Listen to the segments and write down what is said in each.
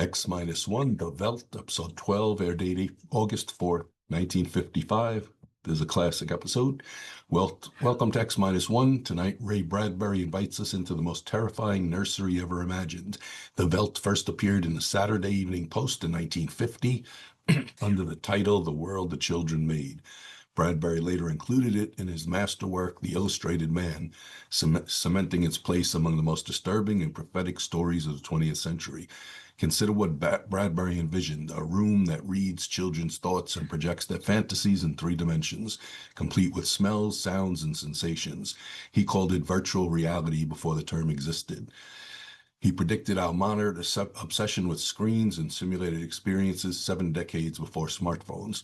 X-1, The Velt, episode 12, air date August 4th, 1955. This is a classic episode. Welcome to X-1. Tonight, Ray Bradbury invites us into the most terrifying nursery ever imagined. The Velt first appeared in the Saturday Evening Post in 1950 under the title The World the Children Made. Bradbury later included it in his masterwork, The Illustrated Man, cementing its place among the most disturbing and prophetic stories of the 20th century. Consider what Bradbury envisioned, a room that reads children's thoughts and projects their fantasies in 3 dimensions, complete with smells, sounds, and sensations. He called it virtual reality before the term existed. He predicted our modern obsession with screens and simulated experiences 7 decades before smartphones.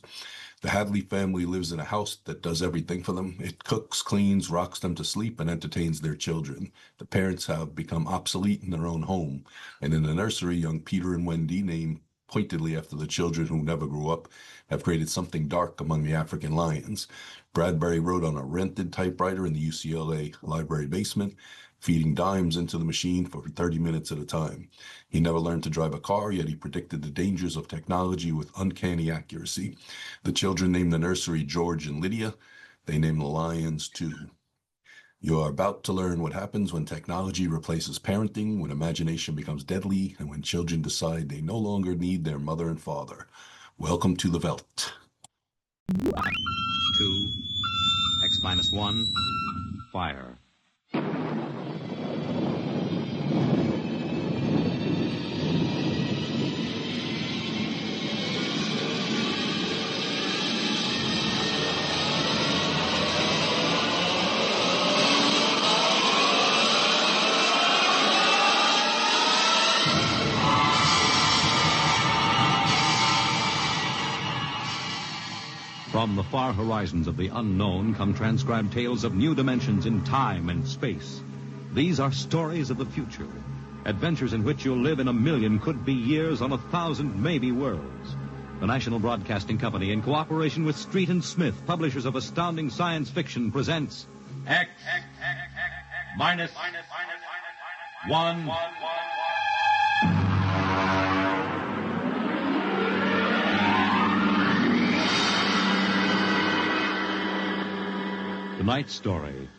The Hadley family lives in a house that does everything for them. It cooks, cleans, rocks them to sleep, and entertains their children. The parents have become obsolete in their own home. And in the nursery, young Peter and Wendy, named pointedly after the children who never grew up, have created something dark among the African lions. Bradbury wrote on a rented typewriter in the UCLA library basement, feeding dimes into the machine for 30 minutes at a time. He never learned to drive a car, yet he predicted the dangers of technology with uncanny accuracy. The children named the nursery George and Lydia. They named the lions too. You are about to learn what happens when technology replaces parenting, when imagination becomes deadly, and when children decide they no longer need their mother and father. Welcome to the Velt. 2, X-1, fire. From the far horizons of the unknown come transcribed tales of new dimensions in time and space. These are stories of the future, adventures in which you'll live in 1,000,000 could-be years on 1,000 maybe worlds. The National Broadcasting Company, in cooperation with Street and Smith, publishers of astounding science fiction, presents X-1. Tonight's story,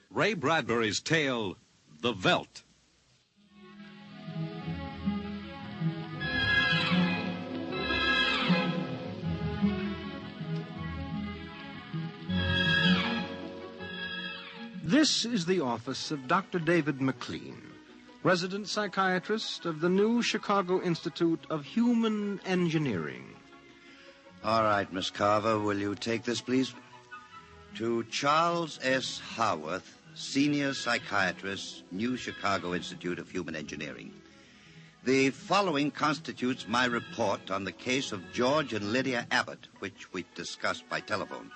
Ray Bradbury's tale, The Velt. This is the office of Dr. David McLean, resident psychiatrist of the new Chicago Institute of Human Engineering. All right, Miss Carver, will you take this, please? To Charles S. Haworth, senior psychiatrist, New Chicago Institute of Human Engineering. The following constitutes my report on the case of George and Lydia Abbott, which we discussed by telephone.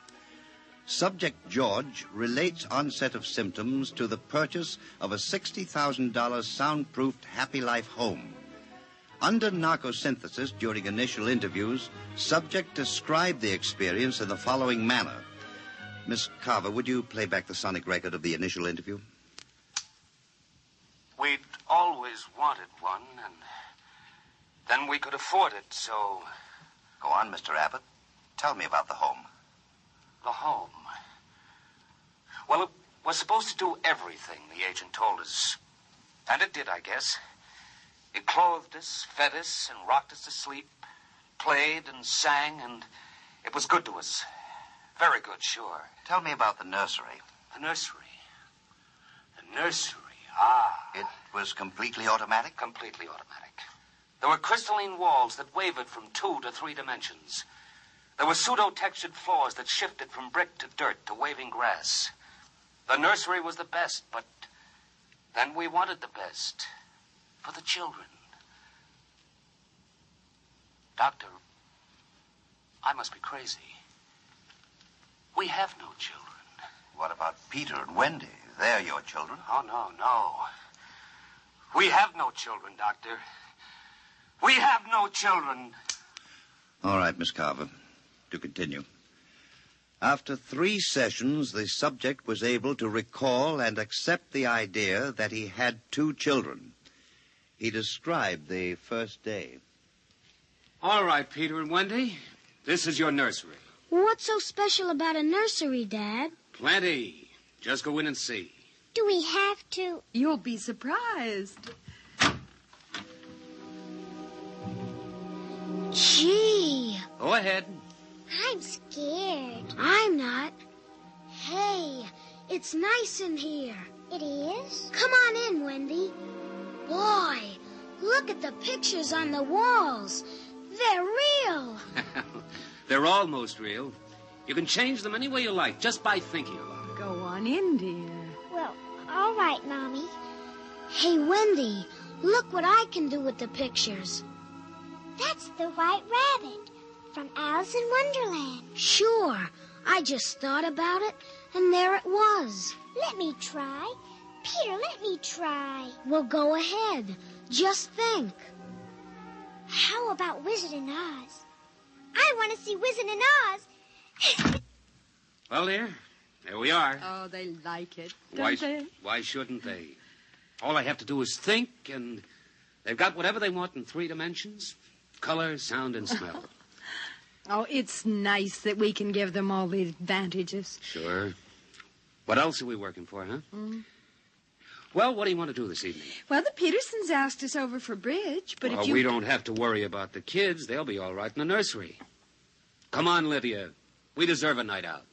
Subject George relates onset of symptoms to the purchase of a $60,000 soundproofed Happy Life home. Under narcosynthesis during initial interviews, subject described the experience in the following manner. Miss Carver, would you play back the sonic record of the initial interview? We'd always wanted one, and then we could afford it, so... Go on, Mr. Abbott. Tell me about the home. The home? Well, it was supposed to do everything, the agent told us. And it did, I guess. It clothed us, fed us, and rocked us to sleep, played and sang, and it was good to us. Very good, sure. Tell me about the nursery. The nursery? The nursery, It was completely automatic? Completely automatic. There were crystalline walls that wavered from 2 to 3 dimensions. There were pseudo-textured floors that shifted from brick to dirt to waving grass. The nursery was the best, but then we wanted the best for the children. Doctor, I must be crazy. We have no children. What about Peter and Wendy? They're your children. Oh, no. We have no children, Doctor. We have no children. All right, Miss Carver. To continue. After 3 sessions, the subject was able to recall and accept the idea that he had 2 children. He described the first day. All right, Peter and Wendy. This is your nursery. What's so special about a nursery, Dad? Plenty. Just go in and see. Do we have to? You'll be surprised. Gee. Go ahead. I'm scared. I'm not. Hey, it's nice in here. It is? Come on in, Wendy. Boy, look at the pictures on the walls. They're real. They're almost real. You can change them any way you like, just by thinking about it. Go on in, dear. Well, all right, Mommy. Hey, Wendy, look what I can do with the pictures. That's the White Rabbit from Alice in Wonderland. Sure. I just thought about it, and there it was. Let me try. Peter, let me try. Well, go ahead. Just think. How about Wizard in Oz? I want to see Wizard in Oz. Well, dear, there we are. Oh, they like it, don't they? Why shouldn't they? All I have to do is think, and they've got whatever they want in 3 dimensions. Color, sound, and smell. Oh, it's nice that we can give them all these advantages. Sure. What else are we working for, huh? Well, what do you want to do this evening? Well, the Petersons asked us over for bridge, but if you... we don't have to worry about the kids. They'll be all right in the nursery. Come on, Lydia. We deserve a night out.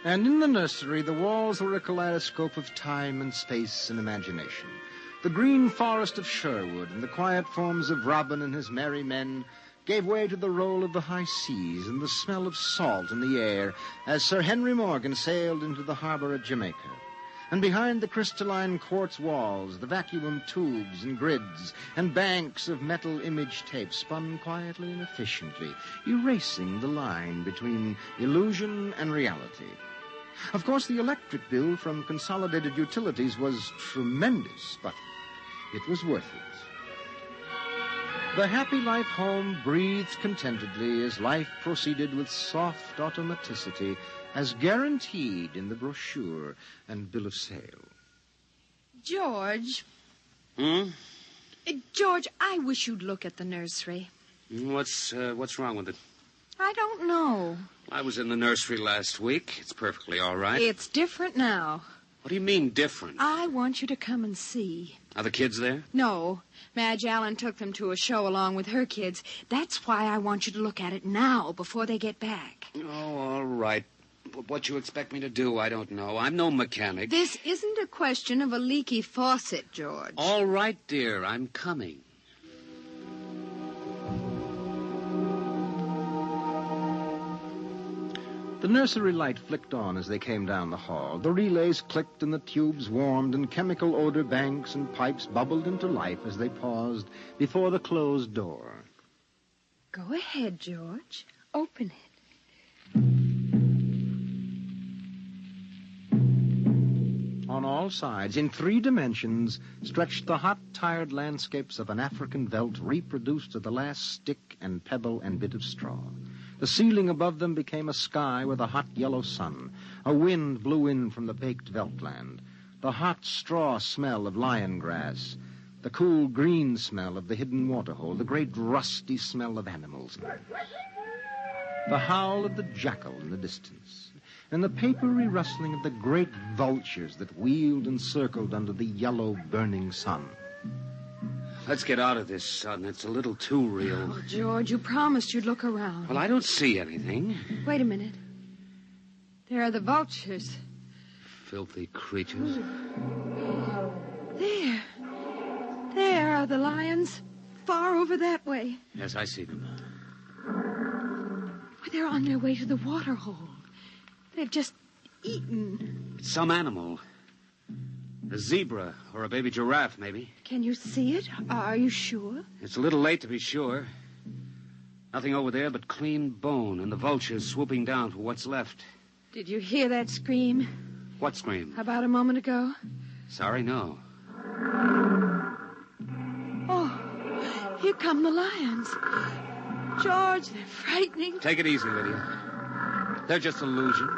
And in the nursery, the walls were a kaleidoscope of time and space and imagination. The green forest of Sherwood and the quiet forms of Robin and his merry men gave way to the roll of the high seas and the smell of salt in the air as Sir Henry Morgan sailed into the harbor at Jamaica. And behind the crystalline quartz walls, the vacuum tubes and grids and banks of metal image tape spun quietly and efficiently, erasing the line between illusion and reality. Of course, the electric bill from Consolidated Utilities was tremendous, but it was worth it. The happy life home breathed contentedly as life proceeded with soft automaticity as guaranteed in the brochure and bill of sale. George. George, I wish you'd look at the nursery. What's wrong with it? I don't know. I was in the nursery last week. It's perfectly all right. It's different now. What do you mean, different? I want you to come and see. Are the kids there? No. Madge Allen took them to a show along with her kids. That's why I want you to look at it now, before they get back. Oh, all right. What you expect me to do, I don't know. I'm no mechanic. This isn't a question of a leaky faucet, George. All right, dear. I'm coming. The nursery light flicked on as they came down the hall. The relays clicked and the tubes warmed and chemical odor banks and pipes bubbled into life as they paused before the closed door. Go ahead, George. Open it. On all sides, in 3 dimensions, stretched the hot, tired landscapes of an African veldt reproduced to the last stick and pebble and bit of straw. The ceiling above them became a sky with a hot yellow sun. A wind blew in from the baked Veltland. The hot straw smell of lion grass. The cool green smell of the hidden waterhole. The great rusty smell of animals. The howl of the jackal in the distance. And the papery rustling of the great vultures that wheeled and circled under the yellow burning sun. Let's get out of this sun. It's a little too real. Oh, George, you promised you'd look around. Well, I don't see anything. Wait a minute. There are the vultures. Filthy creatures. There are the lions. Far over that way. Yes, I see them. Well, they're on their way to the waterhole. They've just eaten. It's some animal. A zebra or a baby giraffe, maybe. Can you see it? Are you sure? It's a little late to be sure. Nothing over there but clean bone and the vultures swooping down for what's left. Did you hear that scream? What scream? About a moment ago. Sorry, no. Oh, here come the lions. George, they're frightening. Take it easy, Lydia. They're just illusion.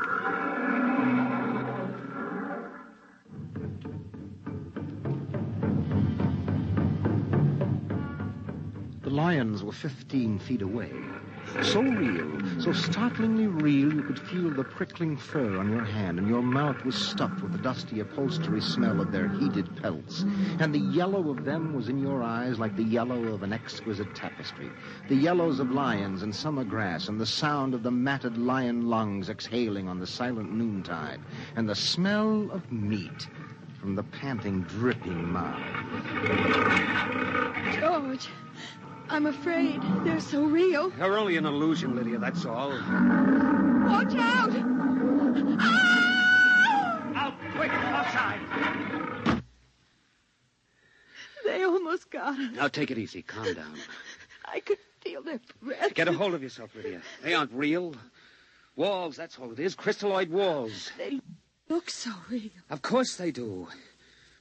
15 feet away. So real, so startlingly real, you could feel the prickling fur on your hand, and your mouth was stuffed with the dusty upholstery smell of their heated pelts. And the yellow of them was in your eyes like the yellow of an exquisite tapestry. The yellows of lions and summer grass, and the sound of the matted lion lungs exhaling on the silent noontide, and the smell of meat from the panting, dripping mouth. George, I'm afraid they're so real. They're only an illusion, Lydia, that's all. Watch out! Ah! Out, quick, outside. They almost got us. Now, take it easy. Calm down. I could feel their breath. Get a hold of yourself, Lydia. They aren't real. Walls, that's all it is. Crystalloid walls. They look so real. Of course they do.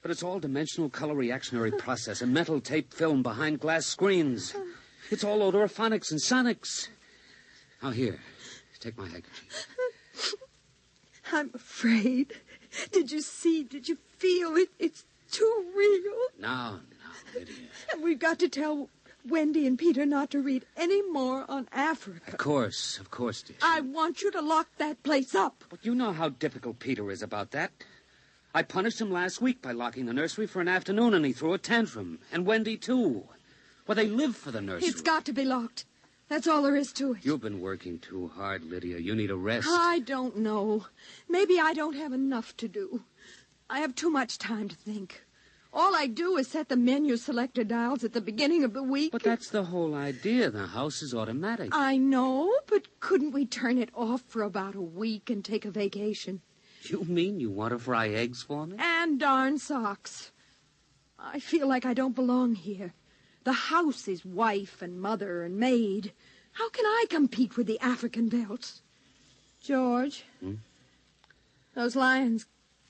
But it's all dimensional color reactionary process, a metal tape film behind glass screens. It's all odorophonics and sonics. Now, here, take my handkerchief. I'm afraid. Did you see? Did you feel it? It's too real. No, Lydia. And we've got to tell Wendy and Peter not to read any more on Africa. Of course, dear. I want you to lock that place up. But you know how difficult Peter is about that. I punished him last week by locking the nursery for an afternoon, and he threw a tantrum. And Wendy, too. Well, they live for the nursery. It's got to be locked. That's all there is to it. You've been working too hard, Lydia. You need a rest. I don't know. Maybe I don't have enough to do. I have too much time to think. All I do is set the menu selector dials at the beginning of the week. But that's the whole idea. The house is automatic. I know, but couldn't we turn it off for about a week and take a vacation? You mean you want to fry eggs for me? And darn socks. I feel like I don't belong here. The house is wife and mother and maid. How can I compete with the African Velts? George, those lions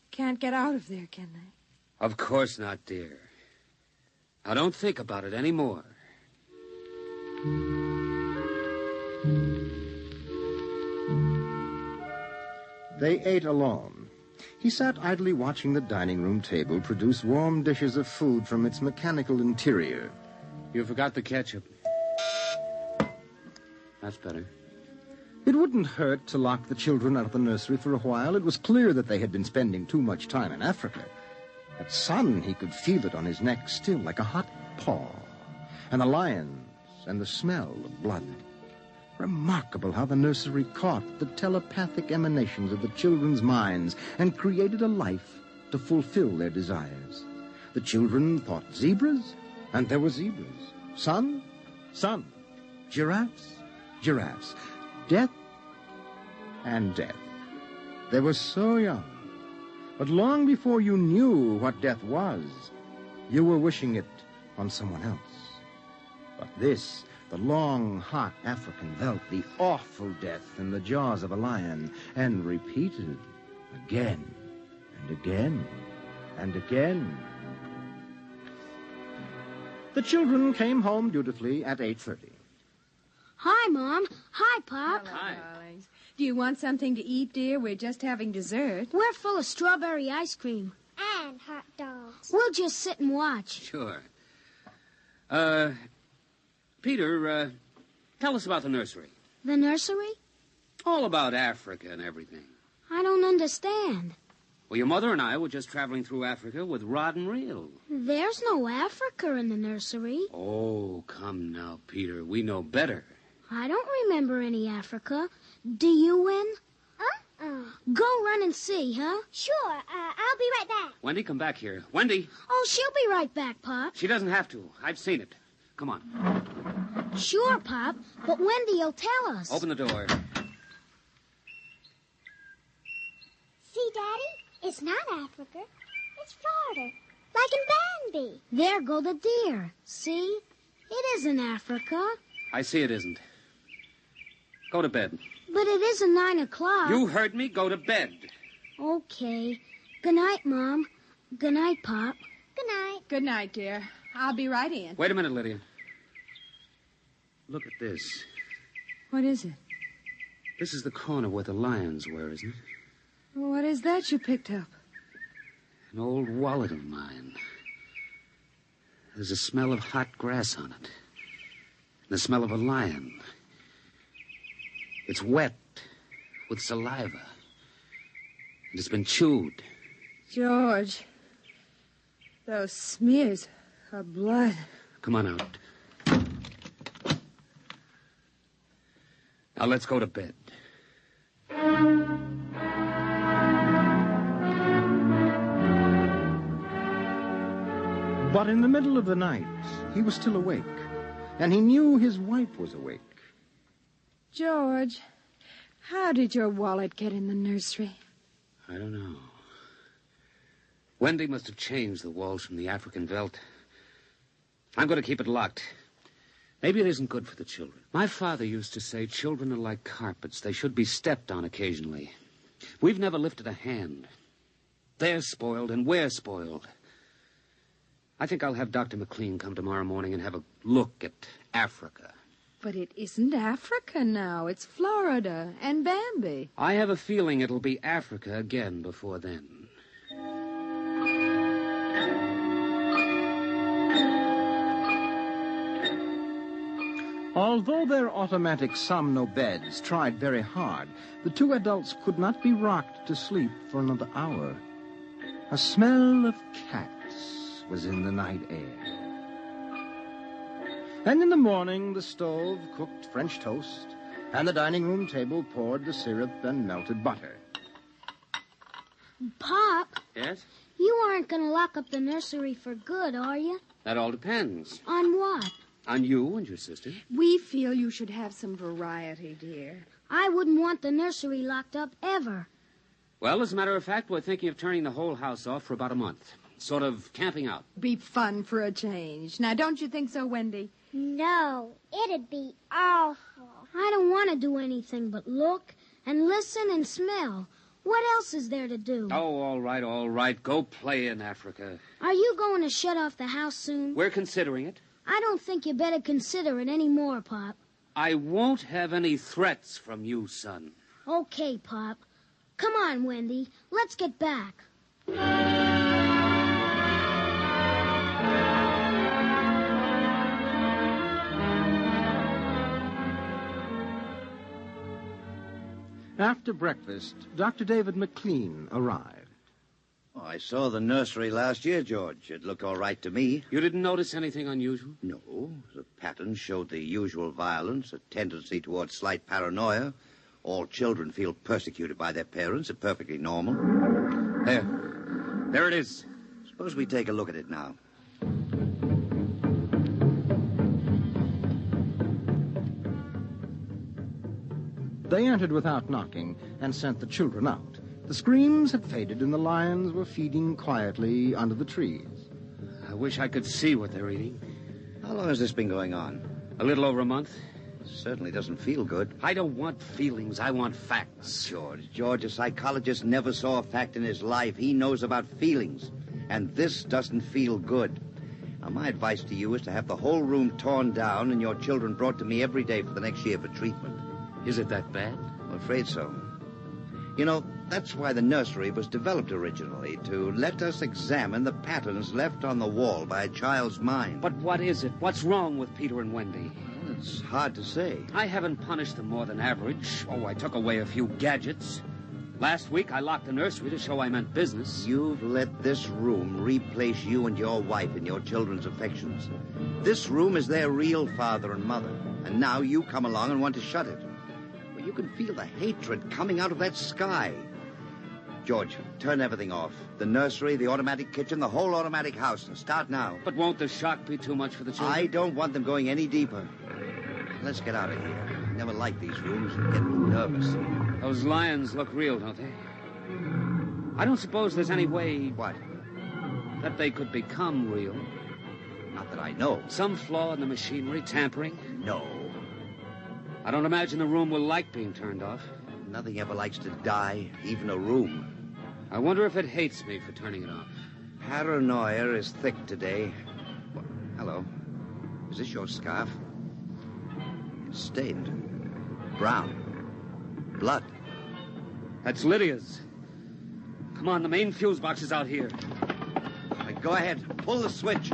can't get out of there, can they? Of course not, dear. Now, don't think about it anymore. They ate alone. He sat idly watching the dining room table produce warm dishes of food from its mechanical interior. You forgot the ketchup. That's better. It wouldn't hurt to lock the children out of the nursery for a while. It was clear that they had been spending too much time in Africa. That sun, he could feel it on his neck still, like a hot paw. And the lions, and the smell of blood. Remarkable how the nursery caught the telepathic emanations of the children's minds and created a life to fulfill their desires. The children thought zebras, and there were zebras. Sun, sun. Giraffes, giraffes. Death, and death. They were so young. But long before you knew what death was, you were wishing it on someone else. But this, the long, hot African Velt, the awful death in the jaws of a lion, and repeated again and again and again. The children came home dutifully at 8:30. Hi, Mom. Hi, Pop. Hi. Darlings. Do you want something to eat, dear? We're just having dessert. We're full of strawberry ice cream. And hot dogs. We'll just sit and watch. Sure. Peter, tell us about the nursery. The nursery? All about Africa and everything. I don't understand. Well, your mother and I were just traveling through Africa with rod and reel. There's no Africa in the nursery. Oh, come now, Peter. We know better. I don't remember any Africa. Do you, Win? Go run and see, huh? Sure, I'll be right back. Wendy, come back here. Wendy! Oh, she'll be right back, Pop. She doesn't have to. I've seen it. Come on. Sure, Pop, but Wendy'll tell us. Open the door. See, Daddy? It's not Africa. It's Florida. Like in Bambi. There go the deer. See? It isn't Africa. I see it isn't. Go to bed. But it isn't 9 o'clock. You heard me. Go to bed. Okay. Good night, Mom. Good night, Pop. Good night. Good night, dear. I'll be right in. Wait a minute, Lydia. Look at this. What is it? This is the corner where the lions were, isn't it? What is that you picked up? An old wallet of mine. There's a smell of hot grass on it. The smell of a lion. It's wet with saliva. And it's been chewed. George, those smears of blood. Come on out. Now let's go to bed. But in the middle of the night, he was still awake, and he knew his wife was awake. George, how did your wallet get in the nursery? I don't know. Wendy must have changed the walls from the African Velt. I'm going to keep it locked. Maybe it isn't good for the children. My father used to say children are like carpets. They should be stepped on occasionally. We've never lifted a hand. They're spoiled and we're spoiled. I think I'll have Dr. McLean come tomorrow morning and have a look at Africa. But it isn't Africa now. It's Florida and Bambi. I have a feeling it'll be Africa again before then. Although their automatic somno beds tried very hard, the two adults could not be rocked to sleep for another hour. A smell of cats was in the night air. And in the morning, the stove cooked French toast, and the dining room table poured the syrup and melted butter. Pop, Yes? you aren't going to lock up the nursery for good, are you? That all depends. On what? On you and your sister. We feel you should have some variety, dear. I wouldn't want the nursery locked up ever. Well, as a matter of fact, we're thinking of turning the whole house off for about a month. Sort of camping out. Be fun for a change. Now, don't you think so, Wendy? No, it'd be awful. I don't want to do anything but look and listen and smell. What else is there to do? Oh, all right, all right. Go play in Africa. Are you going to shut off the house soon? We're considering it. I don't think you better consider it any more, Pop. I won't have any threats from you, son. Okay, Pop. Come on, Wendy. Let's get back. After breakfast, Dr. David McLean arrived. Oh, I saw the nursery last year, George. It looked all right to me. You didn't notice anything unusual? No, the pattern showed the usual violence, a tendency towards slight paranoia. All children feel persecuted by their parents. It's perfectly normal. There it is. Suppose we take a look at it now. They entered without knocking and sent the children out. The screams had faded and the lions were feeding quietly under the trees. I wish I could see what they're eating. How long has this been going on? A little over a month. Certainly doesn't feel good. I don't want feelings. I want facts. George, a psychologist never saw a fact in his life. He knows about feelings. And this doesn't feel good. Now, my advice to you is to have the whole room torn down and your children brought to me every day for the next year for treatment. Is it that bad? I'm afraid so. You know, that's why the nursery was developed originally, to let us examine the patterns left on the wall by a child's mind. But what is it? What's wrong with Peter and Wendy? Well, it's hard to say. I haven't punished them more than average. Oh, I took away a few gadgets. Last week, I locked the nursery to show I meant business. You've let this room replace you and your wife in your children's affections. This room is their real father and mother. And now you come along and want to shut it. Well, you can feel the hatred coming out of that sky. George, turn everything off. The nursery, the automatic kitchen, the whole automatic house. And start now. But won't the shock be too much for the children? I don't want them going any deeper. Let's get out of here. I never like these rooms. I get nervous. Those lions look real, don't they? I don't suppose there's any way... What? That they could become real. Not that I know. Some flaw in the machinery, tampering. No. I don't imagine the room will like being turned off. Nothing ever likes to die, even a room. I wonder if it hates me for turning it off. Paranoia is thick today. Well, hello. Is this your scarf? It's stained. Brown. Blood. That's Lydia's. Come on, the main fuse box is out here. All right, go ahead. Pull the switch.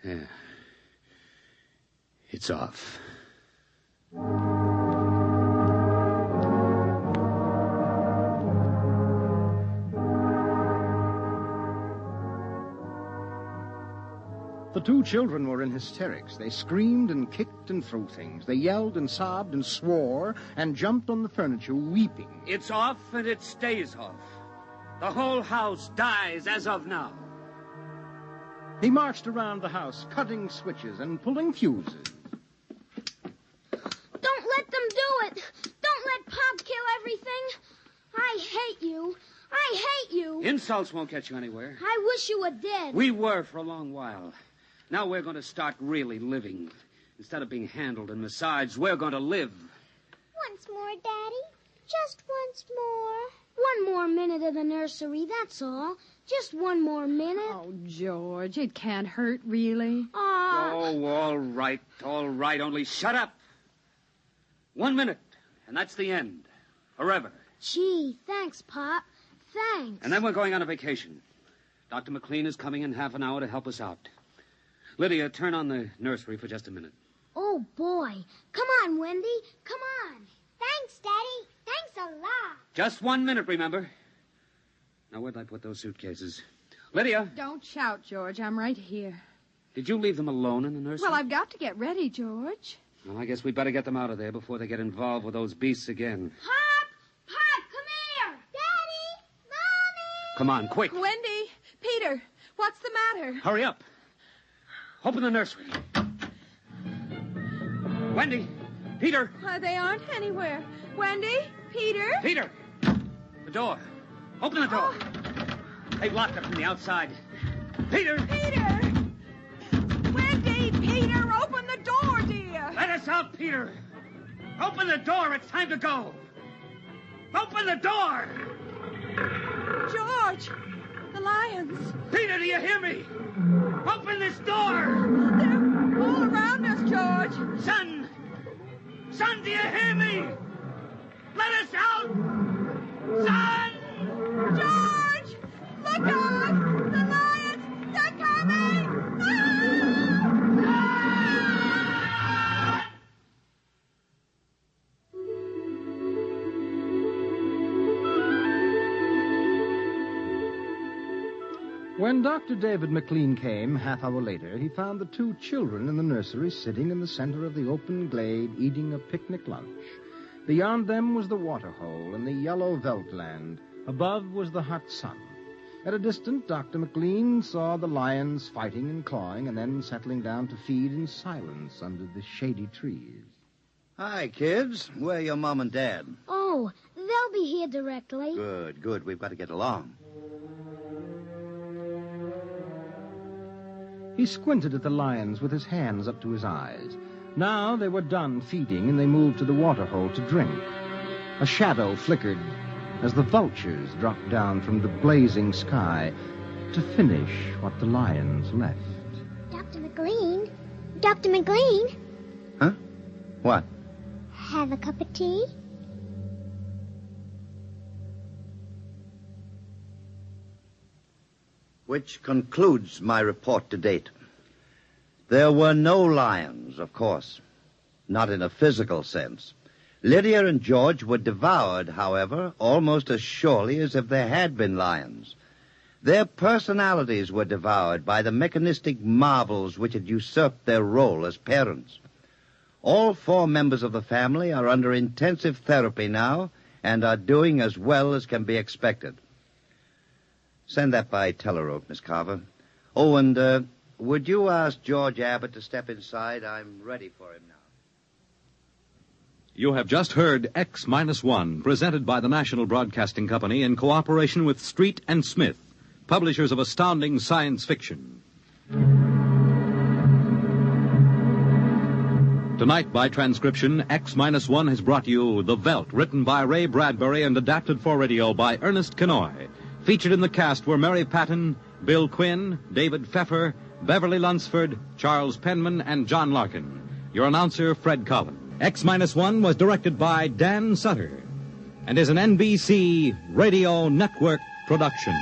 Yeah. It's off. The two children were in hysterics. They screamed and kicked and threw things. They yelled and sobbed and swore and jumped on the furniture, weeping. It's off and it stays off. The whole house dies as of now. He marched around the house, cutting switches and pulling fuses. Don't let them do it. Don't let Pop kill everything. I hate you. I hate you. Insults won't get you anywhere. I wish you were dead. We were for a long while. Now we're going to start really living. Instead of being handled and massaged, we're going to live. Once more, Daddy. Just once more. One more minute of the nursery, that's all. Just one more minute. Oh, George, it can't hurt, really. Oh, all right. Only shut up. 1 minute, and that's the end. Forever. Gee, thanks, Pop. Thanks. And then we're going on a vacation. Dr. McLean is coming in half an hour to help us out. Lydia, turn on the nursery for just a minute. Oh, boy. Come on, Wendy. Come on. Thanks, Daddy. Thanks a lot. Just 1 minute, remember? Now, where'd I put those suitcases? Lydia! Don't shout, George. I'm right here. Did you leave them alone in the nursery? Well, I've got to get ready, George. Well, I guess we'd better get them out of there before they get involved with those beasts again. Pop! Pop, come here! Daddy! Mommy! Come on, quick. Wendy! Peter! What's the matter? Hurry up. Open the nursery. Wendy! Peter! They aren't anywhere. Wendy? Peter? Peter! The door. Open the door. They've locked it from the outside. Peter! Peter! Wendy! Peter! Open the door, dear! Let us out, Peter! Open the door. It's time to go. Open the door! George! The lions! Peter, do you hear me? Open this door! They're all around us, George! Son! Son, do you hear me? Let us out! Son! George! Look out! The lions! They're coming! When Dr. David McLean came, half hour later, he found the two children in the nursery sitting in the center of the open glade eating a picnic lunch. Beyond them was the waterhole and the yellow Velt land. Above was the hot sun. At a distance, Dr. McLean saw the lions fighting and clawing and then settling down to feed in silence under the shady trees. Hi, kids. Where are your mom and dad? Oh, they'll be here directly. Good. We've got to get along. He squinted at the lions with his hands up to his eyes. Now they were done feeding, and they moved to the waterhole to drink. A shadow flickered as the vultures dropped down from the blazing sky to finish what the lions left. Dr. McLean? Dr. McLean? Huh? What? Have a cup of tea? Which concludes my report to date. There were no lions, of course. Not in a physical sense. Lydia and George were devoured, however, almost as surely as if there had been lions. Their personalities were devoured by the mechanistic marvels which had usurped their role as parents. All four members of the family are under intensive therapy now and are doing as well as can be expected. Send that by telerope, Miss Carver. Oh, and would you ask George Abbott to step inside? I'm ready for him now. You have just heard X-1, presented by the National Broadcasting Company in cooperation with Street and Smith, publishers of astounding science fiction. Tonight, by transcription, X-1 has brought you The Velt, written by Ray Bradbury and adapted for radio by Ernest Kinoy. Featured in the cast were Mary Patton, Bill Quinn, David Pfeffer, Beverly Lunsford, Charles Penman, and John Larkin. Your announcer, Fred Collins. X-1 was directed by Dan Sutter and is an NBC Radio Network production.